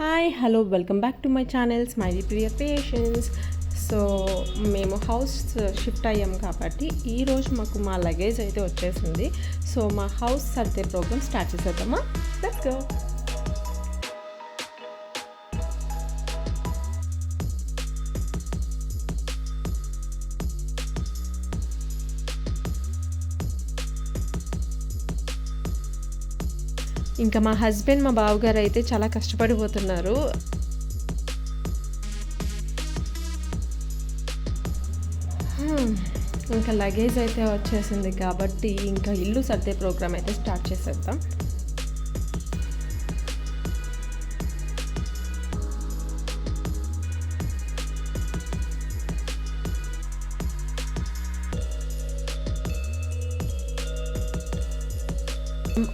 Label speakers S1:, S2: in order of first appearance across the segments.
S1: Hi hello welcome back to my channel smiley Priya creations. So మేము house shift అయ్యాం కాబట్టి ఈరోజు మాకు మా లగేజ్ అయితే వచ్చేసింది. సో మా హౌస్ సర్దే ప్రోగ్రామ్ స్టార్ట్ చేసేద్దామా? Let's go. ఇంకా మా హస్బెండ్ మా బావగారు అయితే చాలా కష్టపడిపోతున్నారు. ఇంకా లగేజ్ అయితే వచ్చేసింది కాబట్టి ఇంకా ఇల్లు సర్దే ప్రోగ్రామ్ అయితే స్టార్ట్ చేసేద్దాం.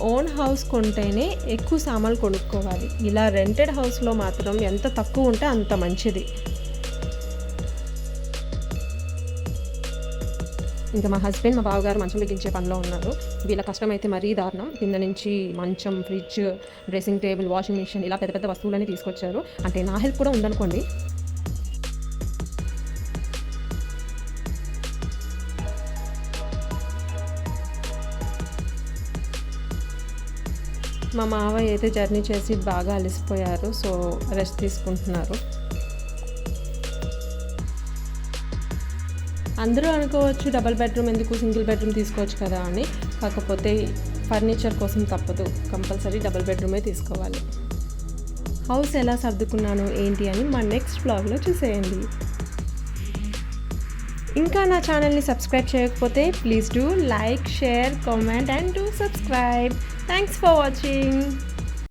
S1: ఓన్ హౌస్ కొంటేనే ఎక్కువ సామాన్లు కొనుక్కోవాలి. ఇలా రెంటెడ్ హౌస్లో మాత్రం ఎంత తక్కువ ఉంటే అంత మంచిది. ఇంకా మా హస్బెండ్ మా బావగారు మంచం బిగించే పనిలో ఉన్నారు. వీళ్ళ కష్టం అయితే మరీ దారుణం. కింద నుంచి మంచం, fridge, dressing table, washing machine ఇలా పెద్ద పెద్ద వస్తువులన్నీ తీసుకొచ్చారు. అంటే నా హెల్ప్ కూడా ఉందనుకోండి. మా మావయ్య అయితే జర్నీ చేసి బాగా అలసిపోయారు. సో రెస్ట్ తీసుకుంటున్నారు. అందరూ అనుకోవచ్చు డబుల్ బెడ్రూమ్ ఎందుకు, సింగిల్ బెడ్రూమ్ తీసుకోవచ్చు కదా అని. కాకపోతే ఫర్నిచర్ కోసం తప్పదు, కంపల్సరీ డబుల్ బెడ్రూమే తీసుకోవాలి. హౌస్ ఎలా సర్దుకున్నాను ఏంటి అని మా నెక్స్ట్ బ్లాగ్లో చూసేయండి. ఇంకా నా ఛానల్ని సబ్స్క్రైబ్ చేయకపోతే please do like, share, comment and do subscribe. Thanks for watching.